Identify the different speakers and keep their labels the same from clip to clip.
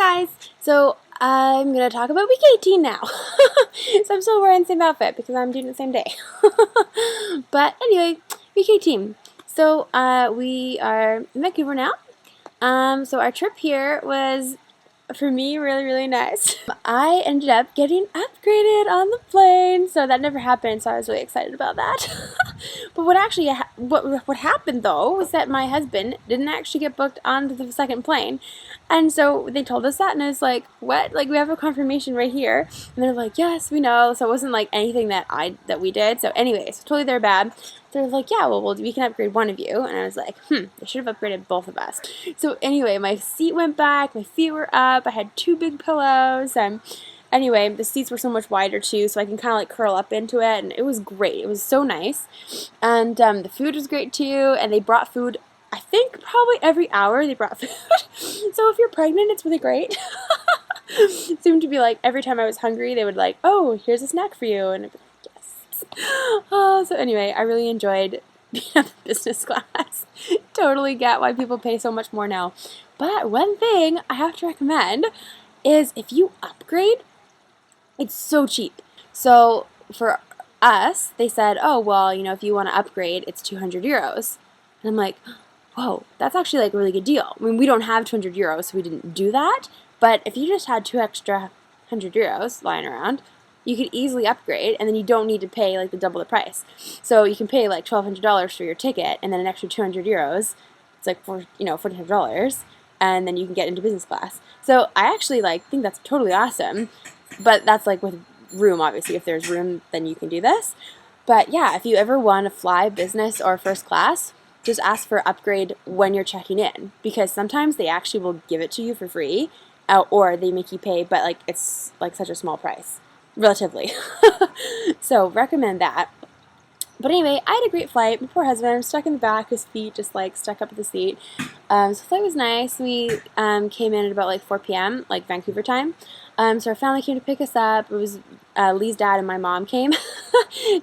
Speaker 1: Guys, so I'm going to talk about week 18 now. So I'm still wearing the same outfit because I'm doing it the same day. But anyway, week 18. So we are in Vancouver now. So our trip here was, for me, really nice. I ended up getting upgraded on the plane, so that never happened, so I was really excited about that. But what actually what happened though was that my husband didn't actually get booked onto the second plane, and so they told us that, and I was like, what? Like, we have a confirmation right here, and they're like, yes, we know. So it wasn't like anything that we did. So anyways, totally their bad. So they're like, yeah, well, we can upgrade one of you. And I was like, they should have upgraded both of us. So anyway, my seat went back, my feet were up, I had 2 big pillows, and anyway, the seats were so much wider too, so I can kind of like curl up into it, and it was great. It was so nice. And the food was great too, and they brought food, I think probably every hour they brought food. So if you're pregnant, it's really great. It seemed to be like every time I was hungry, they would like, oh, here's a snack for you, and I'd be like, yes. So anyway, I really enjoyed being in business class. Totally get why people pay so much more now. But one thing I have to recommend is if you upgrade, it's so cheap. So for us, they said, oh, well, you know, if you want to upgrade, it's 200 euros. And I'm like, whoa, that's actually like a really good deal. I mean, we don't have 200 euros, so we didn't do that. But if you just had 2 extra 100 euros lying around, you could easily upgrade, and then you don't need to pay like the double the price. So you can pay like $1,200 for your ticket, and then an extra 200 euros. It's like $1,400, and then you can get into business class. So I actually think that's totally awesome. But that's like with room, obviously. If there's room, then you can do this. But yeah, if you ever want to fly business or first class, just ask for upgrade when you're checking in, because sometimes they actually will give it to you for free, or they make you pay, but like it's like such a small price, relatively. So recommend that. But anyway, I had a great flight. My poor husband, I'm stuck in the back, his feet just like stuck up to the seat. So the flight was nice. We came in at about like 4 p.m., like Vancouver time. So our family came to pick us up. It was Lee's dad and my mom came.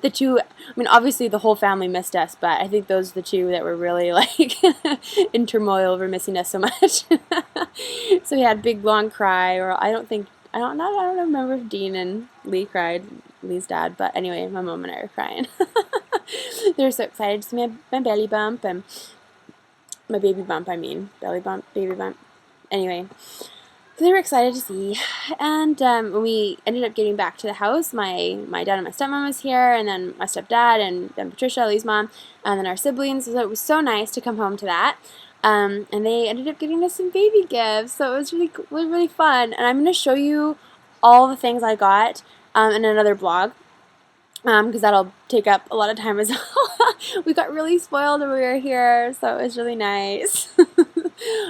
Speaker 1: The two, I mean, obviously the whole family missed us, but I think those are the two that were really like in turmoil over missing us so much. So we had a big long cry, or I don't remember if Dean and Lee cried, Lee's dad, but anyway, my mom and I were crying. They were so excited to see my belly bump, and my baby bump, belly bump, baby bump. Anyway, so they were excited to see, and when we ended up getting back to the house, my dad and my stepmom was here, and then my stepdad, and then Patricia, Lee's mom, and then our siblings. So it was so nice to come home to that. And they ended up getting us some baby gifts, so it was really fun. And I'm going to show you all the things I got in another vlog, because that'll take up a lot of time as well. We got really spoiled when we were here, so it was really nice.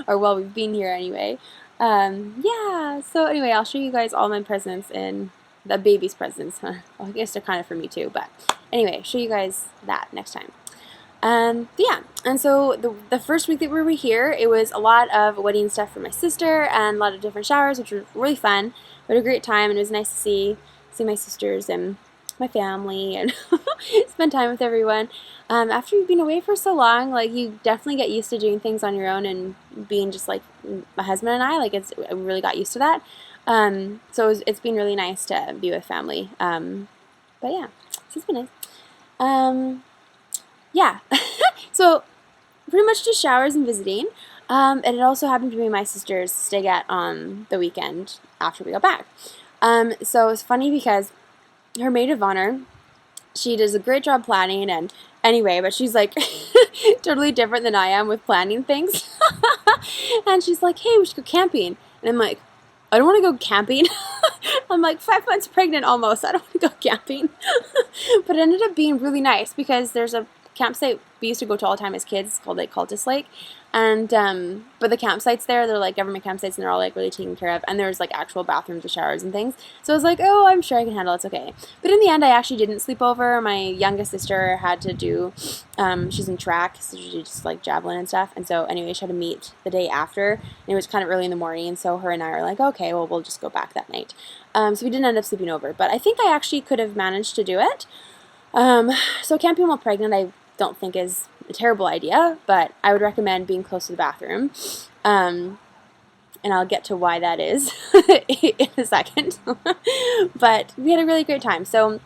Speaker 1: Or well, we've been here anyway. Yeah, so anyway, I'll show you guys all my presents and the baby's presents. Well, I guess they're kind of for me too, but anyway, show you guys that next time. Yeah, and so the first week that we were here, it was a lot of wedding stuff for my sister and a lot of different showers, which were really fun. We had a great time, and it was nice to see my sisters and my family and spend time with everyone. After you've been away for so long, like, you definitely get used to doing things on your own and being just like my husband and I. Like, I really got used to that. So it's been really nice to be with family. But yeah, it's been nice. Yeah, so pretty much just showers and visiting, and it also happened to be my sister's stay at on the weekend after we got back. So it's funny because her maid of honor, she does a great job planning, and anyway, but she's like totally different than I am with planning things. And she's like, hey, we should go camping, and I'm like, I don't want to go camping. I'm like 5 months pregnant almost. I don't want to go camping. But it ended up being really nice because there's a campsite we used to go to all the time as kids called like Cultus Lake, and but the campsites there, they're like government campsites, and they're all like really taken care of, and there's like actual bathrooms with showers and things. So I was like, oh, I'm sure I can handle it, it's okay. But in the end, I actually didn't sleep over. My youngest sister had to do she's in track, so she just like javelin and stuff, and so anyway, she had to meet the day after, and it was kind of early in the morning, and so her and I were like, okay, well, we'll just go back that night. So we didn't end up sleeping over, but I think I actually could have managed to do it. So camping while pregnant, I don't think is a terrible idea, but I would recommend being close to the bathroom. and I'll get to why that is in a second. But we had a really great time. So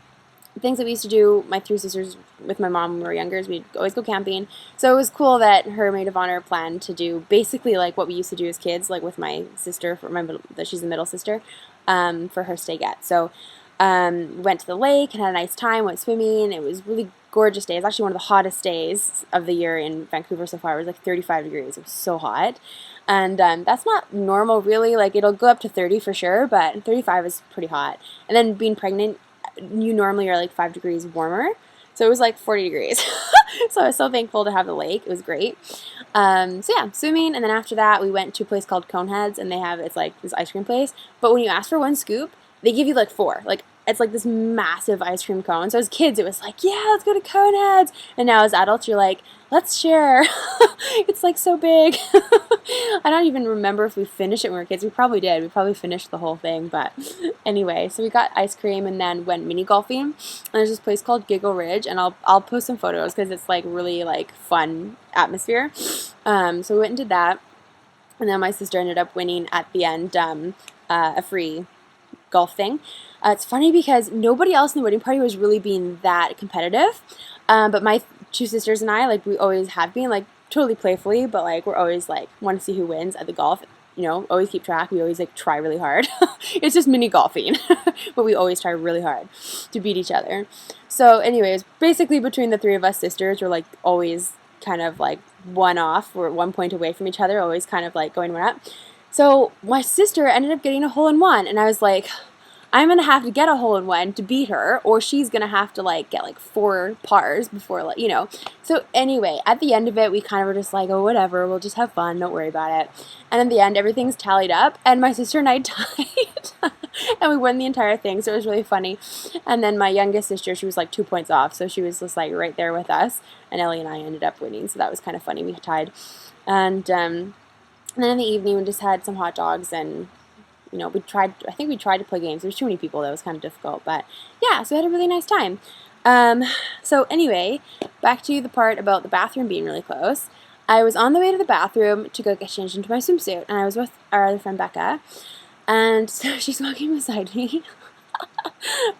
Speaker 1: things that we used to do, my three sisters with my mom when we were younger, is we'd always go camping. So it was cool that her maid of honor planned to do basically like what we used to do as kids, like with my sister, that she's the middle sister, for her stay get. So went to the lake and had a nice time, went swimming. It was really gorgeous day. It was actually one of the hottest days of the year in Vancouver so far. It was like 35 degrees. It was so hot. And that's not normal really. Like it'll go up to 30 for sure, but 35 is pretty hot. And then being pregnant, you normally are like 5 degrees warmer. So it was like 40 degrees. So I was so thankful to have the lake. It was great. So yeah, swimming. And then after that, we went to a place called Coneheads, and it's like this ice cream place. But when you ask for one scoop, they give you like 4. Like it's like this massive ice cream cone. So as kids, it was like, yeah, let's go to Coneheads. And now as adults, you're like, let's share. It's like so big. I don't even remember if we finished it when we were kids. We probably did. We probably finished the whole thing. But anyway, so we got ice cream and then went mini golfing. And there's this place called Giggle Ridge, and I'll post some photos because it's like really like fun atmosphere. So we went and did that, and then my sister ended up winning at the end a free golf thing. It's funny because nobody else in the wedding party was really being that competitive, but my 2 sisters and I, like, we always have been, like, totally playfully, but like we're always like want to see who wins at the golf, you know, always keep track. We always like try really hard. It's just mini golfing, but we always try really hard to beat each other. So anyways, basically between the 3 of us sisters, we're like always kind of like one off. We're 1 point away from each other, always kind of like going one up. So my sister ended up getting a hole-in-one, and I was like, I'm going to have to get a hole-in-one to beat her, or she's going to have to, like, get, like, 4 pars before, like, you know. So, anyway, at the end of it, we kind of were just like, oh, whatever, we'll just have fun, don't worry about it. And in the end, everything's tallied up, and my sister and I tied, and we won the entire thing, so it was really funny. And then my youngest sister, she was, like, 2 points off, so she was just, like, right there with us, and Ellie and I ended up winning, so that was kind of funny. We tied. And then in the evening, we just had some hot dogs, and you know, I think we tried to play games. There was too many people. That was kind of difficult. But, yeah, so we had a really nice time. So, anyway, back to the part about the bathroom being really close. I was on the way to the bathroom to go get changed into my swimsuit. And I was with our other friend, Becca. And so she's walking beside me.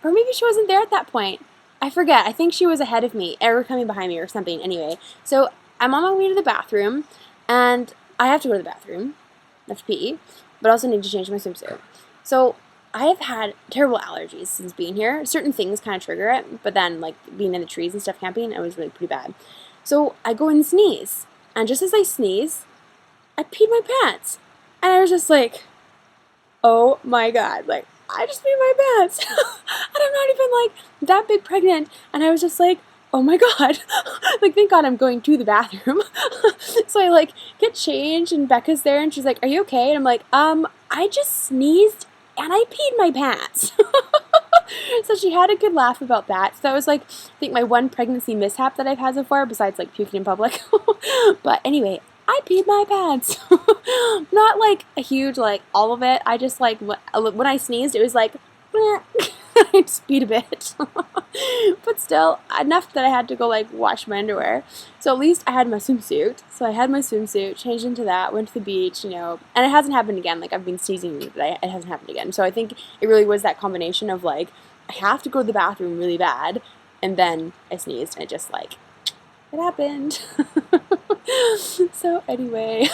Speaker 1: Or maybe she wasn't there at that point. I forget. I think she was ahead of me. Or coming behind me or something. Anyway, so I'm on my way to the bathroom. And I have to go to the bathroom. I have to pee. But I also need to change my swimsuit. So I have had terrible allergies since being here. Certain things kind of trigger it, but then like being in the trees and stuff camping, it was really pretty bad. So I go and sneeze, and just as I sneeze, I peed my pants, and I was just like, oh my god, like I just peed my pants, and I'm not even like that big pregnant, and I was just like, oh my god, like thank god I'm going to the bathroom. So I like get changed, and Becca's there, and she's like, are you okay? And I'm like, I just sneezed and I peed my pants. So she had a good laugh about that. So that was like, I think my one pregnancy mishap that I've had so far, besides like puking in public. But anyway, I peed my pants. Not like a huge, like all of it. I just like, when I sneezed, it was like, I just peed a bit. But still, enough that I had to go like wash my underwear. So at least I had my swimsuit. So I had my swimsuit, changed into that, went to the beach, you know, and it hasn't happened again. Like I've been sneezing, but it hasn't happened again. So I think it really was that combination of like, I have to go to the bathroom really bad, and then I sneezed, and it just like, it happened. So anyway,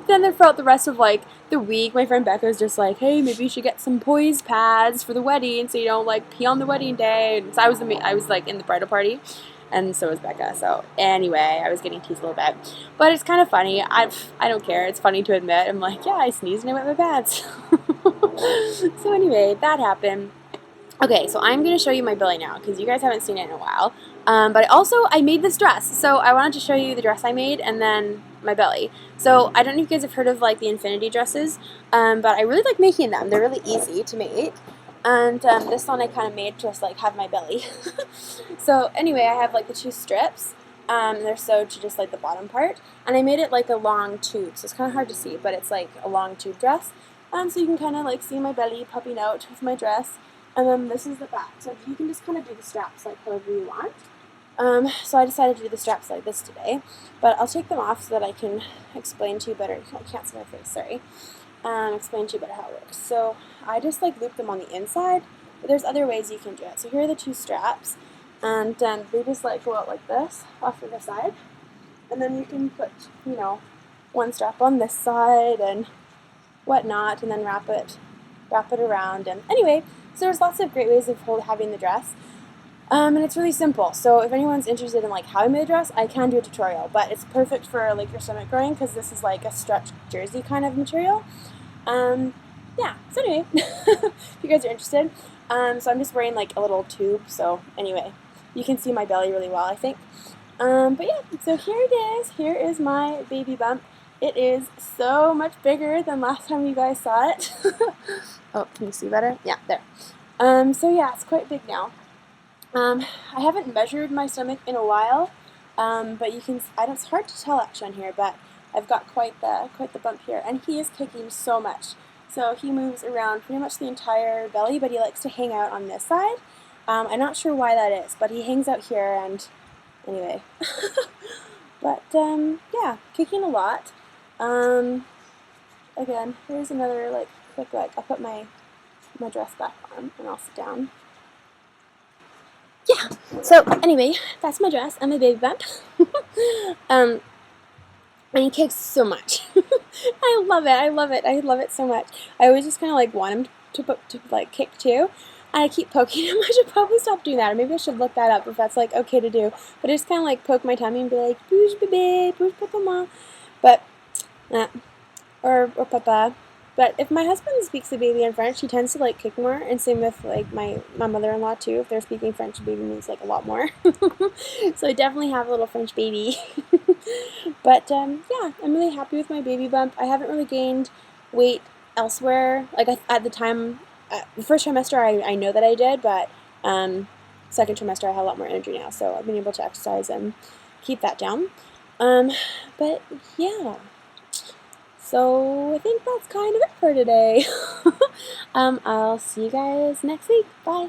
Speaker 1: then throughout the rest of like the week, my friend Becca was just like, hey, maybe you should get some poise pads for the wedding so you don't like pee on the wedding day. And so I was like in the bridal party, and so was Becca. So anyway, I was getting teased a little bit, but it's kind of funny. I don't care. It's funny to admit. I'm like, yeah, I sneezed and I wet my pads. So anyway, that happened. Okay, so I'm going to show you my belly now, because you guys haven't seen it in a while. But I made this dress. So I wanted to show you the dress I made and then my belly. So I don't know if you guys have heard of like the infinity dresses, but I really like making them. They're really easy to make. And this one I kind of made to just like have my belly. So anyway, I have like the 2 strips. They're sewed to just like the bottom part. And I made it like a long tube, so it's kind of hard to see, but it's like a long tube dress. So you can kind of like see my belly popping out with my dress. And then this is the back. So you can just kind of do the straps like however you want. So I decided to do the straps like this today. But I'll take them off so that I can explain to you better. I can't see my face, sorry. explain to you about how it works. So I just like loop them on the inside, but there's other ways you can do it. So here are the 2 straps, and they just like go out like this off to the side, and then you can put, you know, 1 strap on this side and whatnot, and then wrap it around. And anyway, so there's lots of great ways of having the dress. And it's really simple. So if anyone's interested in like how I made a dress, I can do a tutorial, but it's perfect for like your stomach growing because this is like a stretched jersey kind of material. Yeah, so anyway, if you guys are interested. So I'm just wearing like a little tube, so anyway, you can see my belly really well, I think. But yeah, so here it is. Here is my baby bump. It is so much bigger than last time you guys saw it. Oh, can you see better? Yeah, there. So yeah, it's quite big now. I haven't measured my stomach in a while, but you can. It's hard to tell actually on here, but I've got quite the bump here, and he is kicking so much. So he moves around pretty much the entire belly, but he likes to hang out on this side. I'm not sure why that is, but he hangs out here, and anyway. But yeah, kicking a lot. Again, here's another like quick like. I'll put my dress back on, and I'll sit down. Yeah, so anyway, that's my dress and my baby bump. And he kicks so much. I love it so much. I always just kind of like want him to like kick too, and I keep poking him. I should probably stop doing that, or maybe I should look that up if that's like okay to do. But I just kind of like poke my tummy and be like, bouge bébé, bouge papa, but or papa. But if my husband speaks to baby in French, he tends to like kick more, and same with like my mother-in-law too. If they're speaking French, baby moves like a lot more. So I definitely have a little French baby. But yeah, I'm really happy with my baby bump. I haven't really gained weight elsewhere. Like at the time, the first trimester I know that I did, but second trimester I have a lot more energy now, so I've been able to exercise and keep that down. But yeah. So I think that's kind of it for today. I'll see you guys next week. Bye.